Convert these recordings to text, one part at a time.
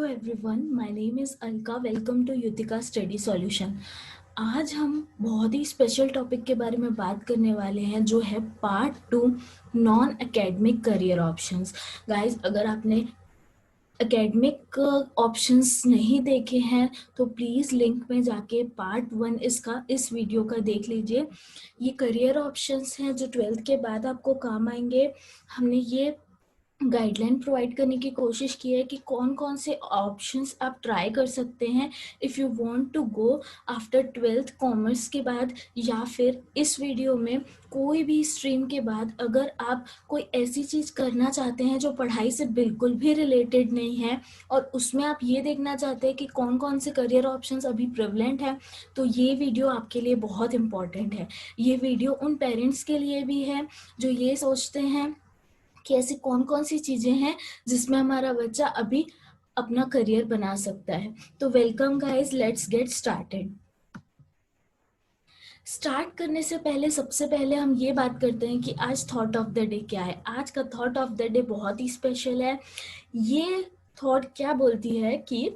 Hello everyone, my name is Alka. Welcome to Yutika study solution. आज हम बहुत ही स्पेशल टॉपिक के बारे में बात करने वाले हैं, जो है part 2, non academic career options. Guys, अगर आपने एकेडमिक ऑप्शंस नहीं देखे हैं तो प्लीज़ लिंक में जाके पार्ट 1 इस वीडियो का देख लीजिए। ये करियर ऑप्शंस हैं जो 12th के बाद आपको काम आएंगे। हमने ये गाइडलाइन प्रोवाइड करने की कोशिश की है कि कौन कौन से ऑप्शंस आप ट्राई कर सकते हैं if you want to go after 12th commerce के बाद, या फिर इस वीडियो में कोई भी स्ट्रीम के बाद अगर आप कोई ऐसी चीज़ करना चाहते हैं जो पढ़ाई से बिल्कुल भी रिलेटेड नहीं है और उसमें आप ये देखना चाहते हैं कि कौन कौन से करियर ऑप्शंस अभी प्रेवलेंट है, तो ये वीडियो आपके लिए बहुत इम्पॉर्टेंट है। ये वीडियो उन पेरेंट्स के लिए भी है जो ये सोचते हैं कि ऐसी कौन कौन सी चीज़ें हैं जिसमें हमारा बच्चा अभी अपना करियर बना सकता है। तो welcome guys, let's get started. Start करने से पहले सबसे पहले हम ये बात करते हैं कि आज थॉट ऑफ द डे क्या है। आज का थॉट ऑफ द डे बहुत ही स्पेशल है। ये थॉट क्या बोलती है कि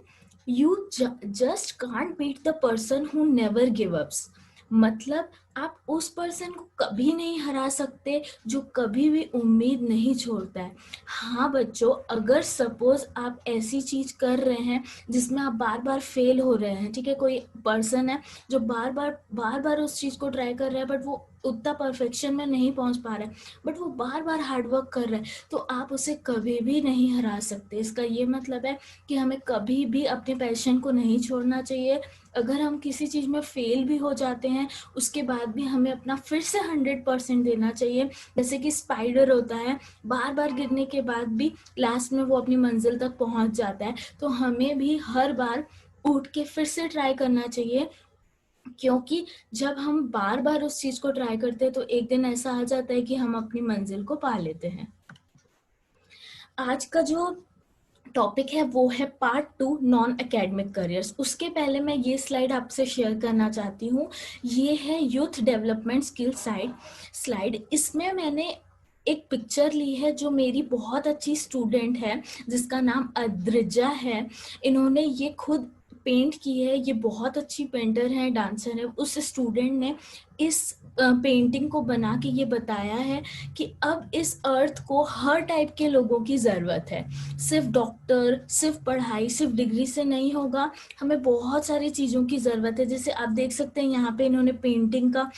you just can't beat the person who never give ups. मतलब आप उस पर्सन को कभी नहीं हरा सकते जो कभी भी उम्मीद नहीं छोड़ता है। हाँ बच्चों, अगर सपोज आप ऐसी चीज कर रहे हैं जिसमें आप बार बार फेल हो रहे हैं, ठीक है, कोई पर्सन है जो बार बार उस चीज को ट्राई कर रहा है बट वो उतना परफेक्शन में नहीं पहुंच पा रहा है, बट वो बार बार हार्डवर्क कर रहा है, तो आप उसे कभी भी नहीं हरा सकते। इसका ये मतलब है कि हमें कभी भी अपने पैशन को नहीं छोड़ना चाहिए। अगर हम किसी चीज़ में फेल भी हो जाते हैं उसके बाद भी हमें अपना फिर से 100% देना चाहिए। जैसे कि स्पाइडर होता है, बार बार गिरने के बाद भी लास्ट में वो अपनी मंजिल तक पहुंच जाता है, तो हमें भी हर बार उठ के फिर से ट्राई करना चाहिए, क्योंकि जब हम बार बार उस चीज़ को ट्राई करते हैं तो एक दिन ऐसा आ जाता है कि हम अपनी मंजिल को पा लेते हैं। आज का जो टॉपिक है वो है पार्ट 2, नॉन एकेडमिक करियर्स। उसके पहले मैं ये स्लाइड आपसे शेयर करना चाहती हूँ। ये है यूथ डेवलपमेंट स्किल स्लाइड। इसमें मैंने एक पिक्चर ली है जो मेरी बहुत अच्छी स्टूडेंट है जिसका नाम अद्रिजा है। इन्होंने ये खुद पेंट की है। ये बहुत अच्छी पेंटर है, डांसर है। उस स्टूडेंट ने इस पेंटिंग को बना के ये बताया है कि अब इस अर्थ को हर टाइप के लोगों की ज़रूरत है। सिर्फ डॉक्टर, सिर्फ पढ़ाई, सिर्फ डिग्री से नहीं होगा, हमें बहुत सारी चीज़ों की ज़रूरत है। जैसे आप देख सकते हैं यहाँ पे इन्होंने पेंटिंग का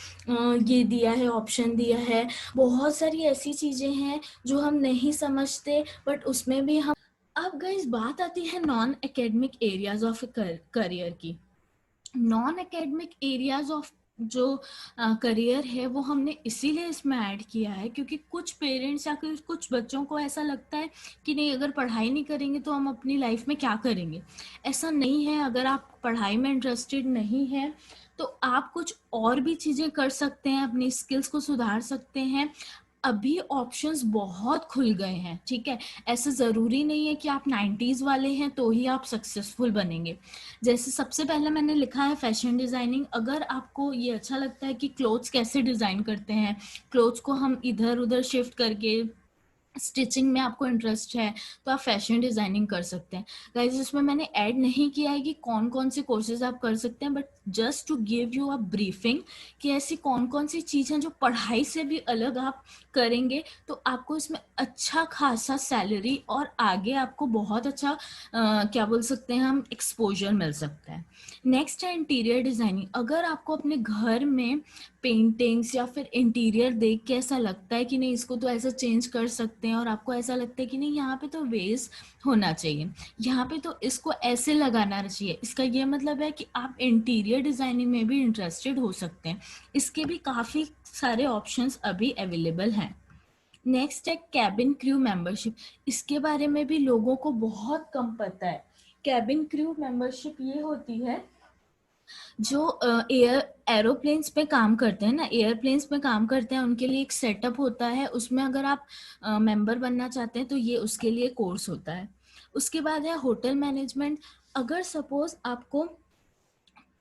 ये दिया है, ऑप्शन दिया है। बहुत सारी ऐसी चीज़ें हैं जो हम नहीं समझते बट उसमें भी हम। अब गाइस, बात आती है non academic areas of career की। नॉन एकेडमिक एरियाज ऑफ जो करियर है वो हमने इसीलिए इसमें ऐड किया है क्योंकि कुछ पेरेंट्स या फिर कुछ बच्चों को ऐसा लगता है कि नहीं, अगर पढ़ाई नहीं करेंगे तो हम अपनी लाइफ में क्या करेंगे। ऐसा नहीं है। अगर आप पढ़ाई में इंटरेस्टेड नहीं है तो आप कुछ और भी चीज़ें कर सकते हैं, अपनी स्किल्स को सुधार सकते हैं। अभी ऑप्शंस बहुत खुल गए हैं, ठीक है। ऐसा ज़रूरी नहीं है कि आप 90s वाले हैं तो ही आप सक्सेसफुल बनेंगे। जैसे सबसे पहले मैंने लिखा है फैशन डिज़ाइनिंग। अगर आपको ये अच्छा लगता है कि क्लोथ्स कैसे डिज़ाइन करते हैं, क्लोथ्स को हम इधर उधर शिफ्ट करके स्टिचिंग में आपको इंटरेस्ट है, तो आप फैशन डिज़ाइनिंग कर सकते हैं। गाइस, इसमें मैंने ऐड नहीं किया है कि कौन कौन से कोर्सेज आप कर सकते हैं, but just to give you a briefing कि ऐसी कौन कौन सी चीज़ हैं जो पढ़ाई से भी अलग आप करेंगे तो आपको इसमें अच्छा खासा सैलरी और आगे आपको बहुत अच्छा क्या बोल सकते हैं हम, एक्सपोजर मिल सकता है। नेक्स्ट है इंटीरियर डिज़ाइनिंग। अगर आपको अपने घर में पेंटिंग्स या फिर इंटीरियर देख के ऐसा लगता है कि नहीं, इसको तो ऐसा चेंज कर सकते हैं, और आपको ऐसा लगता है कि नहीं, यहाँ पे तो वेज होना चाहिए, यहाँ पे तो इसको ऐसे लगाना चाहिए, इसका ये मतलब है कि आप इंटीरियर डिज़ाइनिंग में भी इंटरेस्टेड हो सकते हैं। इसके भी काफ़ी सारे ऑप्शंस अभी अवेलेबल हैं। नेक्स्ट है कैबिन क्रू मेंबरशिप। इसके बारे में भी लोगों को बहुत कम पता है। कैबिन क्रू मेंबरशिप ये होती है जो एरोप्लेन्स पे काम करते हैं ना, एयरप्लेन्स पे काम करते हैं, उनके लिए एक सेटअप होता है। उसमें अगर आप मेंबर बनना चाहते हैं तो ये उसके लिए कोर्स होता है। उसके बाद है होटल मैनेजमेंट। अगर सपोज आपको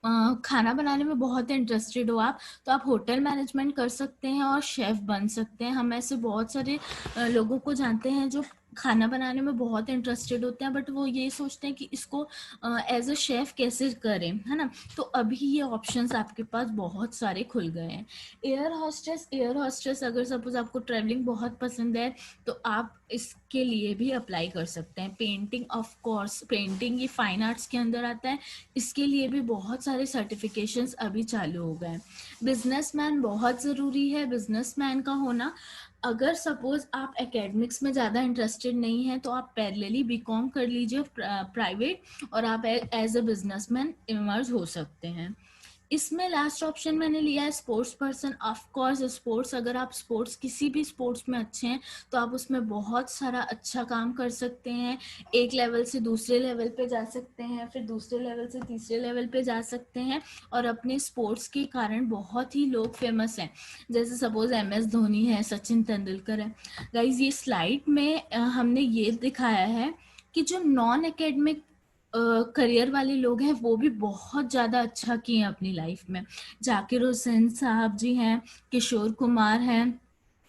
खाना बनाने में बहुत इंटरेस्टेड हो आप, तो आप होटल मैनेजमेंट कर सकते हैं और शेफ बन सकते हैं। हम ऐसे बहुत सारे लोगों को जानते हैं जो खाना बनाने में बहुत इंटरेस्टेड होते हैं, बट वो ये सोचते हैं कि इसको एज अ शेफ कैसे करें, है ना। तो अभी ये ऑप्शंस आपके पास बहुत सारे खुल गए हैं। एयर होस्टेस अगर सपोज आपको ट्रैवलिंग बहुत पसंद है तो आप इसके लिए भी अप्लाई कर सकते हैं। पेंटिंग, ऑफ कोर्स पेंटिंग ये फाइन आर्ट्स के अंदर आता है, इसके लिए भी बहुत सारे सर्टिफिकेशंस अभी चालू हो गए हैं। बिजनेसमैन बहुत ज़रूरी है, बिजनेसमैन का होना। अगर सपोज आप एकेडमिक्स में ज़्यादा इंटरेस्टेड नहीं हैं तो आप पैरेलली बीकॉम कर लीजिए प्राइवेट, और आप एज अ बिजनेसमैन इमर्ज हो सकते हैं। इसमें लास्ट ऑप्शन मैंने लिया है sports person. Of course sports, अगर आप स्पोर्ट्स किसी भी स्पोर्ट्स में अच्छे हैं तो आप उसमें बहुत सारा अच्छा काम कर सकते हैं। एक लेवल से दूसरे लेवल पे जा सकते हैं, फिर दूसरे लेवल से तीसरे लेवल पे जा सकते हैं, और अपने स्पोर्ट्स के कारण बहुत ही लोग फेमस हैं। जैसे सपोज MS धोनी है, सचिन तेंदुलकर है। गाइज ये स्लाइड में हमने ये दिखाया है कि जो नॉन एकेडमिक करियर वाले लोग हैं वो भी बहुत ज़्यादा अच्छा किए हैं अपनी लाइफ में। जाकिर हुसैन साहब जी हैं, किशोर कुमार हैं,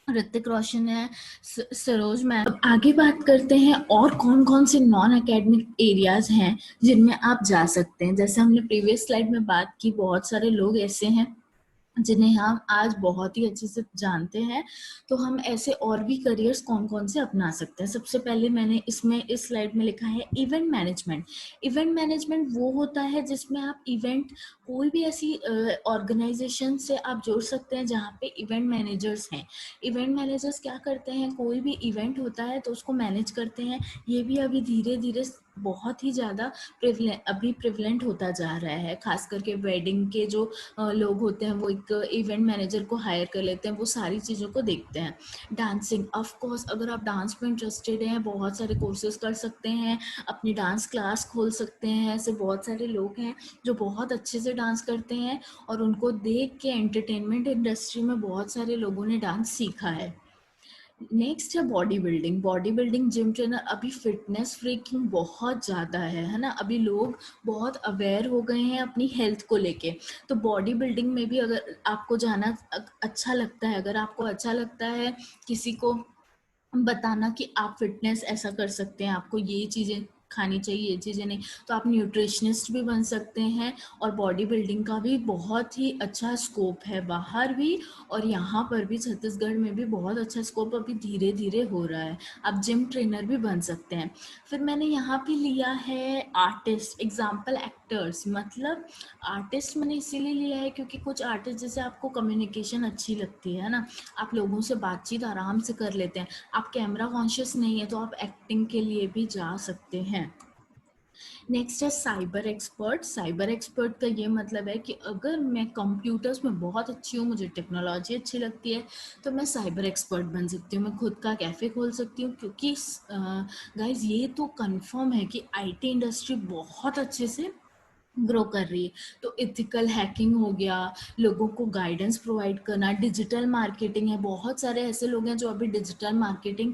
ऋतिक रोशन है, सरोज मैम। अब आगे बात करते हैं और कौन कौन से नॉन एकेडमिक एरियाज हैं जिनमें आप जा सकते हैं। जैसे हमने प्रीवियस स्लाइड में बात की, बहुत सारे लोग ऐसे हैं जिन्हें हम आज बहुत ही अच्छे से जानते हैं। तो हम ऐसे और भी करियर्स कौन कौन से अपना सकते हैं। सबसे पहले मैंने इसमें इस स्लाइड में लिखा है इवेंट मैनेजमेंट। इवेंट मैनेजमेंट वो होता है जिसमें आप इवेंट, कोई भी ऐसी ऑर्गेनाइजेशन से आप जोड़ सकते हैं जहाँ पे इवेंट मैनेजर्स हैं। इवेंट मैनेजर्स क्या करते हैं, कोई भी इवेंट होता है तो उसको मैनेज करते हैं। ये भी अभी धीरे धीरे बहुत ही ज़्यादा अभी प्रिवलेंट होता जा रहा है। खास करके वेडिंग के जो लोग होते हैं वो एक इवेंट मैनेजर को हायर कर लेते हैं, वो सारी चीज़ों को देखते हैं। डांसिंग, ऑफ कोर्स अगर आप डांस में इंटरेस्टेड हैं बहुत सारे कोर्सेज कर सकते हैं, अपनी डांस क्लास खोल सकते हैं। ऐसे बहुत सारे लोग हैं जो बहुत अच्छे से डांस करते हैं और उनको देख के एंटरटेनमेंट इंडस्ट्री में बहुत सारे लोगों ने डांस सीखा है। नेक्स्ट है body building. Body building gym trainer, अभी फिटनेस फ्रीकिंग बहुत ज़्यादा है ना। अभी लोग बहुत अवेयर हो गए हैं अपनी हेल्थ को लेके। तो बॉडी बिल्डिंग में भी अगर आपको जाना अच्छा लगता है, अगर आपको अच्छा लगता है किसी को बताना कि आप फिटनेस ऐसा कर सकते हैं, आपको ये चीज़ें खानी चाहिए, ये चीज़ें नहीं, तो आप न्यूट्रिशनिस्ट भी बन सकते हैं। और बॉडी बिल्डिंग का भी बहुत ही अच्छा स्कोप है बाहर भी, और यहाँ पर भी छत्तीसगढ़ में भी बहुत अच्छा स्कोप अभी धीरे धीरे हो रहा है। आप जिम ट्रेनर भी बन सकते हैं। फिर मैंने यहाँ पे लिया है आर्टिस्ट, एग्जाम्पल एक्टर्स। मतलब आर्टिस्ट मैंने इसीलिए लिया है क्योंकि कुछ आर्टिस्ट जैसे आपको कम्युनिकेशन अच्छी लगती है ना, आप लोगों से बातचीत आराम से कर लेते हैं, आप कैमरा कॉन्शियस नहीं है तो आप एक्टिंग के लिए भी जा सकते हैं। नेक्स्ट है साइबर एक्सपर्ट। साइबर एक्सपर्ट का ये मतलब है कि अगर मैं कंप्यूटर्स में बहुत अच्छी हूँ, मुझे टेक्नोलॉजी अच्छी लगती है, तो मैं साइबर एक्सपर्ट बन सकती हूँ। मैं खुद का कैफ़े खोल सकती हूँ, क्योंकि गाइज ये तो कंफर्म है कि आईटी इंडस्ट्री बहुत अच्छे से ग्रो कर रही है। तो इथिकल हैकिंग हो गया, लोगों को गाइडेंस प्रोवाइड करना, डिजिटल मार्केटिंग है, बहुत सारे ऐसे लोग हैं जो अभी डिजिटल मार्केटिंग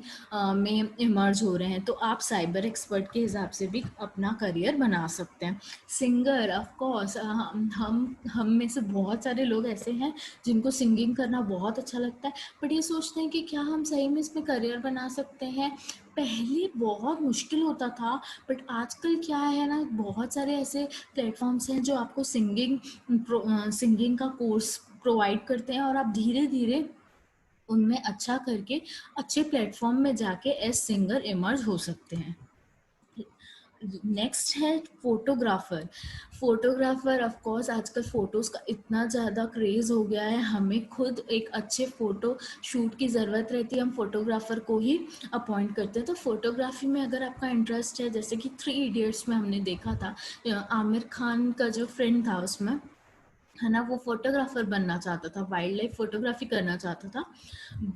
में इमर्ज हो रहे हैं। तो आप साइबर एक्सपर्ट के हिसाब से भी अपना करियर बना सकते हैं। सिंगर, ऑफ कोर्स हम में से बहुत सारे लोग ऐसे हैं जिनको सिंगिंग करना बहुत अच्छा लगता है, बट ये सोचते हैं कि क्या हम सही में इसमें करियर बना सकते हैं। पहले बहुत मुश्किल होता था, बट आजकल क्या है ना, बहुत सारे ऐसे प्लेटफॉर्म्स हैं जो आपको सिंगिंग का कोर्स प्रोवाइड करते हैं, और आप धीरे धीरे उनमें अच्छा करके अच्छे प्लेटफॉर्म में जाके एज सिंगर इमर्ज हो सकते हैं। नेक्स्ट है फोटोग्राफर। फोटोग्राफर ऑफ कोर्स आजकल फ़ोटोज़ का इतना ज़्यादा क्रेज़ हो गया है, हमें खुद एक अच्छे फ़ोटो शूट की ज़रूरत रहती है, हम फोटोग्राफर को ही अपॉइंट करते हैं। तो फोटोग्राफी में अगर आपका इंटरेस्ट है, जैसे कि 3 इडियट्स में हमने देखा था, आमिर खान का जो फ्रेंड था उसमें, है ना, वो फोटोग्राफर बनना चाहता था, वाइल्ड लाइफ फोटोग्राफी करना चाहता था,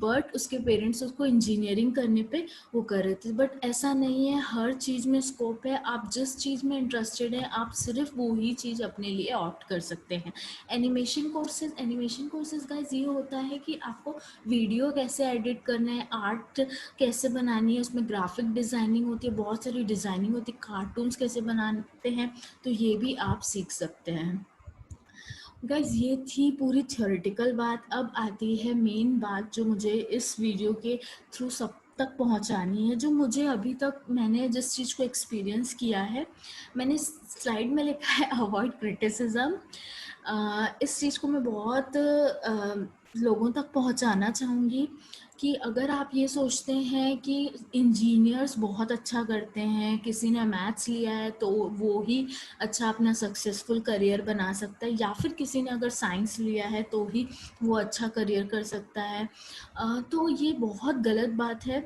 बट उसके पेरेंट्स उसको इंजीनियरिंग करने पे वो कर रहे थे। बट ऐसा नहीं है, हर चीज़ में स्कोप है। आप जिस चीज़ में इंटरेस्टेड हैं आप सिर्फ वो ही चीज़ अपने लिए ऑप्ट कर सकते हैं। एनिमेशन कोर्सेज गाइज ये होता है कि आपको वीडियो कैसे एडिट करना है, आर्ट कैसे बनानी है, उसमें ग्राफिक डिज़ाइनिंग होती है, बहुत सारी डिज़ाइनिंग होती है, कार्टून्स कैसे बनाते हैं, तो ये भी आप सीख सकते हैं। गाइज ये थी पूरी थ्योरेटिकल बात। अब आती है मेन बात जो मुझे इस वीडियो के थ्रू सब तक पहुंचानी है, जो मुझे अभी तक मैंने जिस चीज़ को एक्सपीरियंस किया है, मैंने स्लाइड में लिखा है अवॉइड क्रिटिसिज्म। इस चीज़ को मैं बहुत लोगों तक पहुंचाना चाहूँगी कि अगर आप ये सोचते हैं कि इंजीनियर्स बहुत अच्छा करते हैं, किसी ने मैथ्स लिया है तो वो ही अच्छा अपना सक्सेसफुल करियर बना सकता है, या फिर किसी ने अगर साइंस लिया है तो ही वो अच्छा करियर कर सकता है, तो ये बहुत गलत बात है।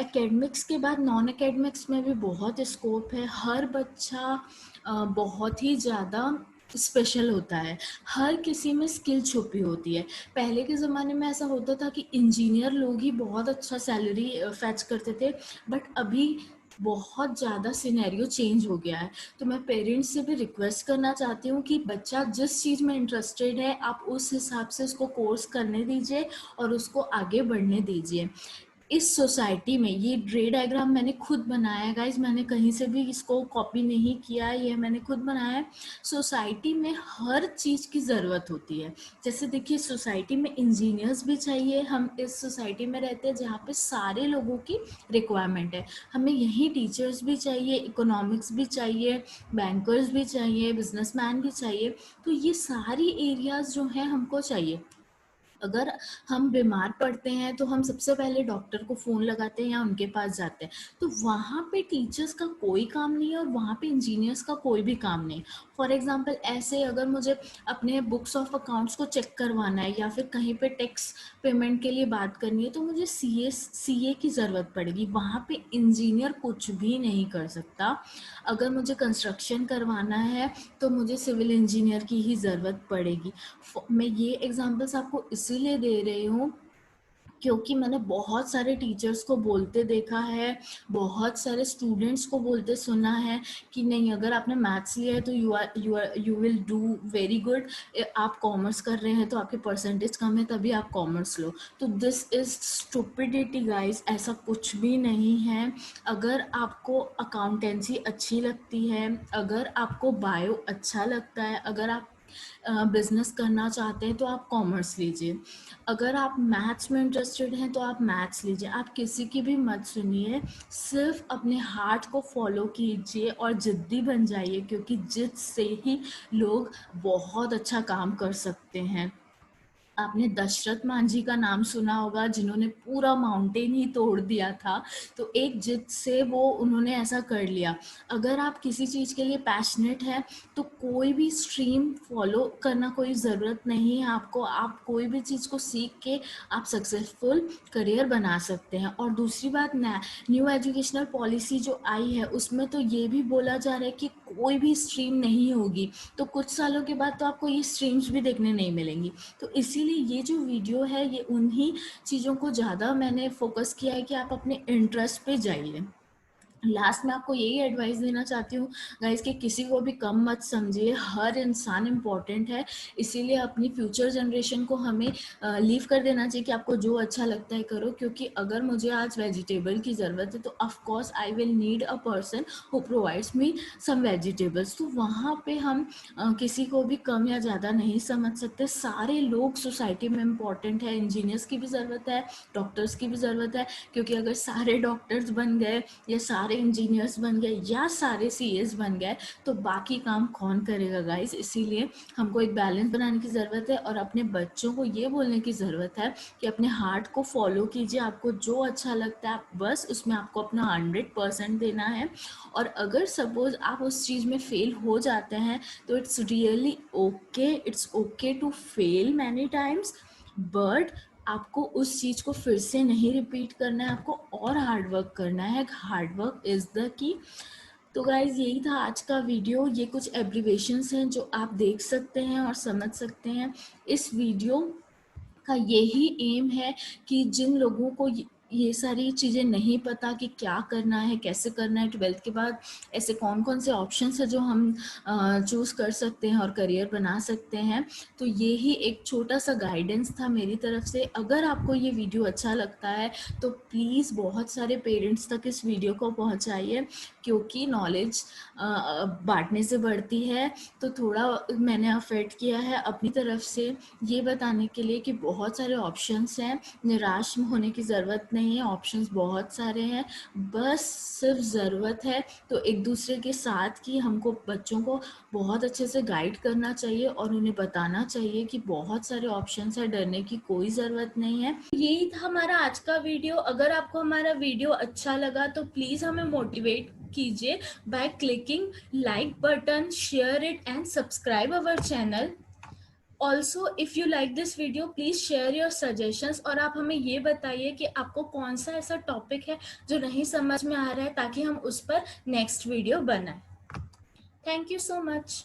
एकेडमिक्स के बाद नॉन एकेडमिक्स में भी बहुत स्कोप है। हर बच्चा बहुत ही ज़्यादा स्पेशल होता है, हर किसी में स्किल छुपी होती है। पहले के ज़माने में ऐसा होता था कि इंजीनियर लोग ही बहुत अच्छा सैलरी फैच करते थे, बट अभी बहुत ज़्यादा सिनेरियो चेंज हो गया है। तो मैं पेरेंट्स से भी रिक्वेस्ट करना चाहती हूँ कि बच्चा जिस चीज़ में इंटरेस्टेड है आप उस हिसाब से उसको कोर्स करने दीजिए और उसको आगे बढ़ने दीजिए। इस सोसाइटी में ये रे डायग्राम मैंने खुद बनाया है गाइज, मैंने कहीं से भी इसको कॉपी नहीं किया है, ये मैंने खुद बनाया है। सोसाइटी में हर चीज़ की ज़रूरत होती है। जैसे देखिए, सोसाइटी में इंजीनियर्स भी चाहिए। हम इस सोसाइटी में रहते हैं जहाँ पे सारे लोगों की रिक्वायरमेंट है। हमें यहीं टीचर्स भी चाहिए, इकोनॉमिक्स भी चाहिए, बैंकर्स भी चाहिए, बिजनेसमैन भी चाहिए। तो ये सारी एरियाज जो हैं हमको चाहिए। अगर हम बीमार पड़ते हैं तो हम सबसे पहले डॉक्टर को फ़ोन लगाते हैं या उनके पास जाते हैं। तो वहाँ पे टीचर्स का कोई काम नहीं है और वहाँ पे इंजीनियर्स का कोई भी काम नहीं। फॉर एग्जांपल ऐसे अगर मुझे अपने बुक्स ऑफ अकाउंट्स को चेक करवाना है या फिर कहीं पे टैक्स पेमेंट के लिए बात करनी है तो मुझे सीए की ज़रूरत पड़ेगी। वहाँ पे इंजीनियर कुछ भी नहीं कर सकता। अगर मुझे कंस्ट्रक्शन करवाना है तो मुझे सिविल इंजीनियर की ही ज़रूरत पड़ेगी। मैं ये एग्जांपल्स आपको इसीलिए दे रही हूँ क्योंकि मैंने बहुत सारे टीचर्स को बोलते देखा है, बहुत सारे स्टूडेंट्स को बोलते सुना है कि नहीं, अगर आपने मैथ्स लिया है तो you will do very good. आप कॉमर्स कर रहे हैं तो आपके परसेंटेज कम है तभी आप कॉमर्स लो। तो दिस इज़ स्टुपिडिटी गाइस, ऐसा कुछ भी नहीं है। अगर आपको अकाउंटेंसी अच्छी लगती है, अगर आपको बायो अच्छा लगता है, अगर आप बिजनेस करना चाहते हैं तो आप कॉमर्स लीजिए। अगर आप मैथ्स में इंटरेस्टेड हैं तो आप मैथ्स लीजिए। आप किसी की भी मत सुनिए, सिर्फ अपने हार्ट को फॉलो कीजिए और जिद्दी बन जाइए, क्योंकि जिद से ही लोग बहुत अच्छा काम कर सकते हैं। आपने दशरथ मांझी का नाम सुना होगा, जिन्होंने पूरा माउंटेन ही तोड़ दिया था। तो एक जिद से वो उन्होंने ऐसा कर लिया। अगर आप किसी चीज़ के लिए पैशनेट है तो कोई भी स्ट्रीम फॉलो करना कोई ज़रूरत नहीं है आपको। आप कोई भी चीज़ को सीख के आप सक्सेसफुल करियर बना सकते हैं। और दूसरी बात, न्यू एजुकेशनल पॉलिसी जो आई है उसमें तो ये भी बोला जा रहा है कि कोई भी स्ट्रीम नहीं होगी। तो कुछ सालों के बाद तो आपको ये स्ट्रीम्स भी देखने नहीं मिलेंगी। तो इसीलिए ये जो वीडियो है ये उन्हीं चीज़ों को ज़्यादा मैंने फोकस किया है कि आप अपने इंटरेस्ट पे जाइए। लास्ट में आपको यही एडवाइस देना चाहती हूँ गाइस कि किसी को भी कम मत समझिए, हर इंसान इम्पॉर्टेंट है। इसीलिए अपनी फ्यूचर जनरेशन को हमें लीव कर देना चाहिए कि आपको जो अच्छा लगता है करो। क्योंकि अगर मुझे आज वेजिटेबल की ज़रूरत है तो of course I will need a person who provides me some vegetables. तो वहाँ पे हम किसी को भी कम या ज़्यादा नहीं समझ सकते। सारे लोग सोसाइटी में इम्पॉर्टेंट है। इंजीनियर्स की भी ज़रूरत है, डॉक्टर्स की भी ज़रूरत है, क्योंकि अगर सारे डॉक्टर्स बन गए या सारे इंजीनियर्स बन गए या सारे सीएस बन गए तो बाकी काम कौन करेगा गाइस। इसीलिए हमको एक बैलेंस बनाने की ज़रूरत है और अपने बच्चों को ये बोलने की ज़रूरत है कि अपने हार्ट को फॉलो कीजिए। आपको जो अच्छा लगता है बस उसमें आपको अपना 100% देना है। और अगर सपोज आप उस चीज़ में फेल हो जाते हैं तो it's really okay, it's okay to fail many times, but आपको उस चीज़ को फिर से नहीं रिपीट करना है, आपको और हार्ड वर्क करना है। Hard work is the key. तो गाइज यही था आज का वीडियो। ये कुछ एब्रीवेशंस हैं जो आप देख सकते हैं और समझ सकते हैं। इस वीडियो का यही एम है कि जिन लोगों को ये सारी चीज़ें नहीं पता कि क्या करना है, कैसे करना है, 12th के बाद ऐसे कौन कौन से ऑप्शंस है जो हम चूज़ कर सकते हैं और करियर बना सकते हैं। तो ये ही एक छोटा सा गाइडेंस था मेरी तरफ से। अगर आपको ये वीडियो अच्छा लगता है तो प्लीज़ बहुत सारे पेरेंट्स तक इस वीडियो को पहुंचाइए, क्योंकि नॉलेज बांटने से बढ़ती है। तो थोड़ा मैंने अफर्ट किया है अपनी तरफ से ये बताने के लिए कि बहुत सारे ऑप्शंस हैं, निराश होने की ज़रूरत नहीं है, ऑप्शंस बहुत सारे हैं, बस सिर्फ ज़रूरत है तो एक दूसरे के साथ की हमको बच्चों को बहुत अच्छे से गाइड करना चाहिए और उन्हें बताना चाहिए कि बहुत सारे ऑप्शंस है, डरने की कोई ज़रूरत नहीं है। यही था हमारा आज का वीडियो। अगर आपको हमारा वीडियो अच्छा लगा तो प्लीज़ हमें मोटिवेट कीजिए by clicking like button, share it and subscribe our channel. Also if you like this video please share your suggestions और आप हमें ये बताइए कि आपको कौन सा ऐसा टॉपिक है जो नहीं समझ में आ रहा है, ताकि हम उस पर नेक्स्ट वीडियो बनाएं। Thank you so much.